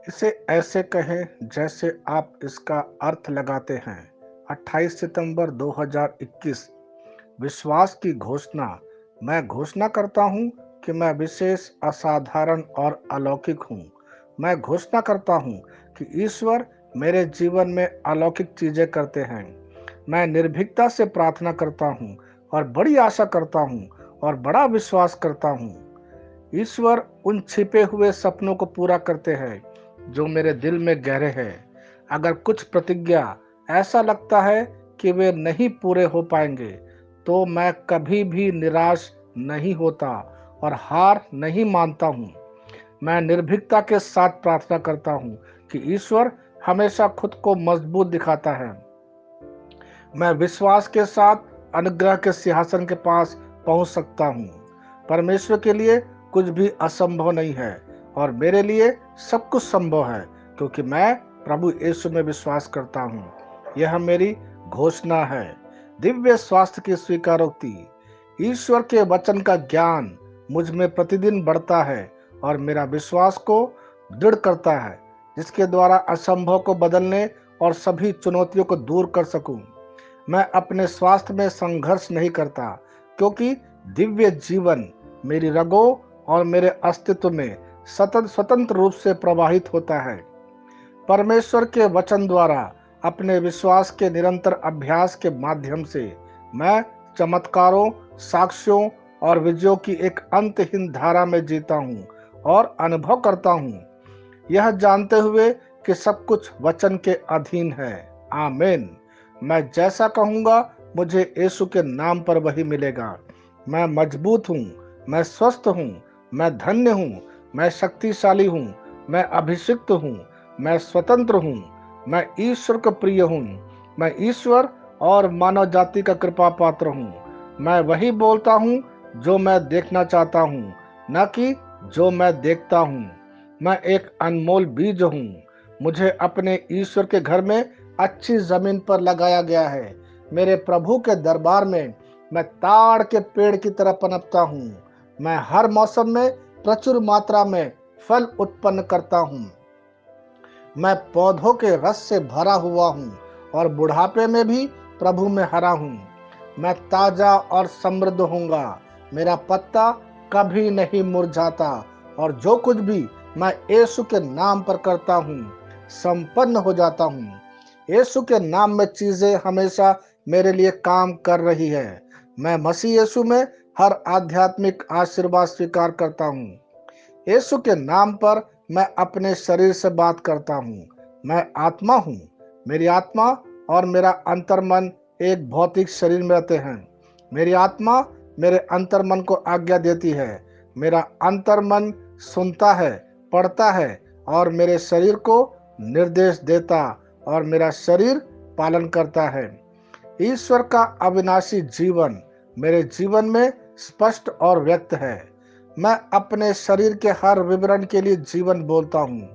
इसे ऐसे कहें जैसे आप इसका अर्थ लगाते हैं। 28 सितंबर 2021। विश्वास की घोषणा। मैं घोषणा करता हूं कि मैं विशेष, असाधारण और अलौकिक हूं। मैं घोषणा करता हूं कि ईश्वर मेरे जीवन में अलौकिक चीजें करते हैं। मैं निर्भीकता से प्रार्थना करता हूं और बड़ी आशा करता हूं और बड़ा विश्वास करता हूं। ईश्वर उन छिपे हुए सपनों को पूरा करते हैं जो मेरे दिल में गहरे हैं। अगर कुछ प्रतिज्ञा ऐसा लगता है कि वे नहीं पूरे हो पाएंगे, तो मैं कभी भी निराश नहीं होता और हार नहीं मानता हूँ। मैं निर्भीकता के साथ प्रार्थना करता हूँ कि ईश्वर हमेशा खुद को मजबूत दिखाता है। मैं विश्वास के साथ अनुग्रह के सिंहासन के पास पहुंच सकता हूं। परमेश्वर के लिए कुछ भी असंभव नहीं है और मेरे लिए सब कुछ संभव है, क्योंकि मैं प्रभु यीशु में विश्वास करता हूं। यह मेरी घोषणा है। दिव्य स्वास्थ्य की स्वीकारोक्ति। ईश्वर के वचन का ज्ञान मुझ में प्रतिदिन बढ़ता है और मेरा विश्वास को दृढ़ करता है, जिसके द्वारा असंभव को बदलने और सभी चुनौतियों को दूर कर सकूं। मैं अपने स्वास्थ्य में संघर्ष नहीं करता, क्योंकि दिव्य जीवन मेरी रगों और मेरे अस्तित्व में सतत स्वतंत्र रूप से प्रवाहित होता है। परमेश्वर के वचन द्वारा अपने विश्वास के निरंतर अभ्यास के माध्यम से मैं चमत्कारों, साक्ष्यों और विजयों की एक अंतहीन धारा में जीता हूँ और अनुभव करता हूँ, यह जानते हुए कि सब कुछ वचन के अधीन है। आमीन। मैं जैसा कहूंगा, मुझे यीशु के नाम पर वही मिलेगा। मैं मजबूत हूँ, मैं स्वस्थ हूँ, मैं धन्य हूँ, मैं शक्तिशाली हूँ, मैं अभिषिक्त हूँ, मैं स्वतंत्र हूँ, मैं ईश्वर का प्रिय हूँ, मैं ईश्वर और मानव जाति का कृपा पात्र हूँ। मैं वही बोलता हूँ जो मैं देखना चाहता हूँ, न कि जो मैं देखता हूँ। मैं एक अनमोल बीज हूँ। मुझे अपने ईश्वर के घर में अच्छी जमीन पर लगाया गया है। मेरे प्रभु के दरबार में मैं ताड़ के पेड़ की तरह पनपता हूँ। मैं हर मौसम में प्रचुर मात्रा में फल उत्पन्न करता हूँ। मैं पौधों के रस से भरा हुआ हूँ और बुढ़ापे में भी प्रभु में हरा हूँ। मैं ताजा और समृद्ध होऊंगा। मेरा पत्ता कभी नहीं मुरझाता और जो कुछ भी मैं यीशु के नाम पर करता हूँ, संपन्न हो जाता हूँ। यीशु के नाम में चीजें हमेशा मेरे लिए काम कर रही है। मैं मसीह यीशु में हर आध्यात्मिक आशीर्वाद स्वीकार करता हूँ। यीशु के नाम पर मैं अपने शरीर से बात करता हूँ। मैं आत्मा हूँ। मेरी आत्मा और मेरा अंतर्मन एक भौतिक शरीर में रहते हैं। मेरी आत्मा मेरे अंतर्मन को आज्ञा देती है। मेरा अंतर्मन सुनता है, पढ़ता है और मेरे शरीर को निर्देश देता और मेरा शरीर पालन करता है। ईश्वर का अविनाशी जीवन मेरे जीवन में स्पष्ट और व्यक्त है। मैं अपने शरीर के हर विवरण के लिए जीवन बोलता हूँ।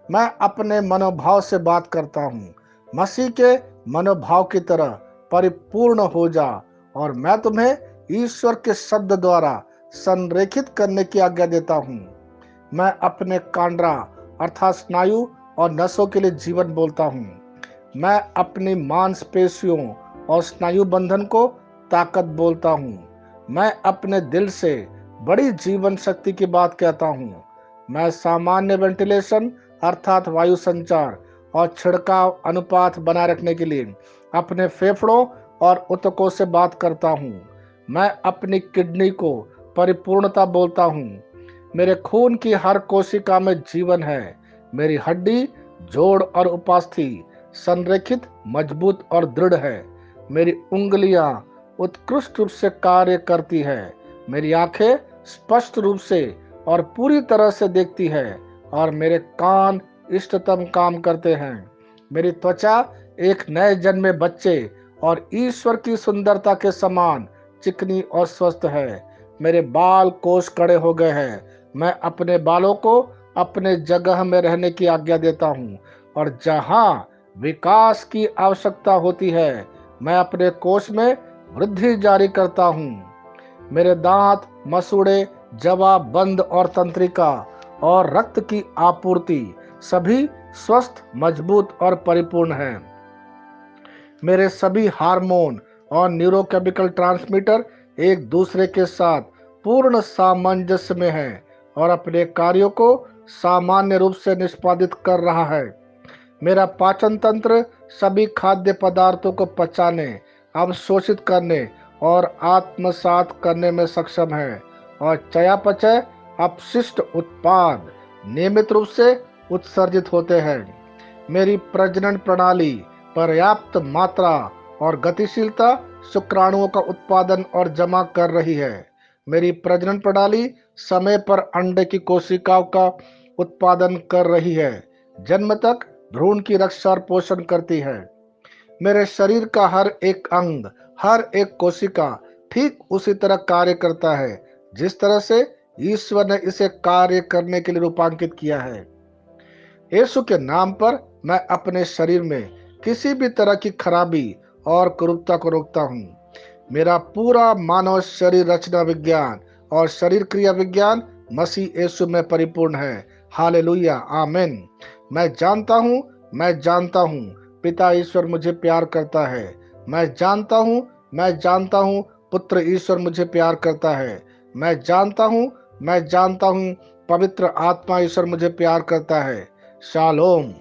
मैं अपने मनोभाव से बात करता हूँ। मसीह के मनोभाव की तरह परिपूर्ण हो जा और मैं तुम्हें ईश्वर के शब्द द्वारा संरेखित करने की आज्ञा देता हूँ। मैं अपने कांड्रा अर्थात स्नायु और नसों के लिए जीवन बोलता हूँ। मैं अपनी मांसपेशियों और स्नायु बंधन को ताकत बोलता हूँ। मैं अपने दिल से बड़ी जीवन शक्ति की बात कहता हूँ। मैं सामान्य वेंटिलेशन अर्थात वायु संचार और छिड़काव अनुपात बनाए रखने के लिए अपने फेफड़ों और ऊतकों से बात करता हूँ। मैं अपनी किडनी को परिपूर्णता बोलता हूँ। मेरे खून की हर कोशिका में जीवन है। मेरी हड्डी, जोड़ और उपास्थि संरेखित, मजबूत और दृढ़ है। मेरी उंगलियां उत्कृष्ट रूप से कार्य करती है। मेरी आंखें स्पष्ट रूप से और पूरी तरह से देखती है और मेरे कान इष्टतम काम करते हैं। मेरी त्वचा एक नए जन्मे बच्चे और ईश्वर की सुंदरता के समान चिकनी और स्वस्थ है। मेरे बाल कोष कड़े हो गए हैं। मैं अपने बालों को अपने जगह में रहने की आज्ञा देता हूँ और जहाँ विकास की आवश्यकता होती है, मैं अपने कोष में वृद्धि जारी करता हूँ। मेरे दांत, मसूड़े, जवा, बंद और तंत्रिका और रक्त की आपूर्ति सभी स्वस्थ, मजबूत और परिपूर्ण हैं। मेरे सभी हार्मोन और न्यूरोकेमिकल ट्रांसमीटर एक दूसरे के साथ पूर्ण सामंजस्य में हैं और अपने कार्यों को सामान्य रूप से निष्पादित कर रहा है। मेरा पाचन तंत्र सभी खाद्य पदार्थों को पचाने, अवशोषित करने और आत्मसात करने में सक्षम है और चयापचय अपशिष्ट उत्पाद नियमित रूप से उत्सर्जित होते हैं। मेरी प्रजनन प्रणाली पर्याप्त मात्रा और गतिशीलता शुक्राणुओं का उत्पादन और जमा कर रही है। मेरी प्रजनन प्रणाली समय पर अंडे की कोशिकाओं का उत्पादन कर रही है, जन्म तक भ्रूण की रक्षा और पोषण करती है। मेरे शरीर का हर एक अंग, हर एक कोशिका ठीक उसी तरह कार्य करता है जिस तरह से ईश्वर ने इसे कार्य करने के लिए रूपांकित किया है। यीशु के नाम पर मैं अपने शरीर में किसी भी तरह की खराबी और कुरूपता को रोकता हूँ। मेरा पूरा मानव शरीर रचना विज्ञान और शरीर क्रिया विज्ञान मसीह यीशु में परिपूर्ण है। हालेलुया, आमीन। मैं जानता हूँ पिता ईश्वर मुझे प्यार करता है। मैं जानता हूँ पुत्र ईश्वर मुझे प्यार करता है। मैं जानता हूँ पवित्र आत्मा ईश्वर मुझे प्यार करता है। शालोम।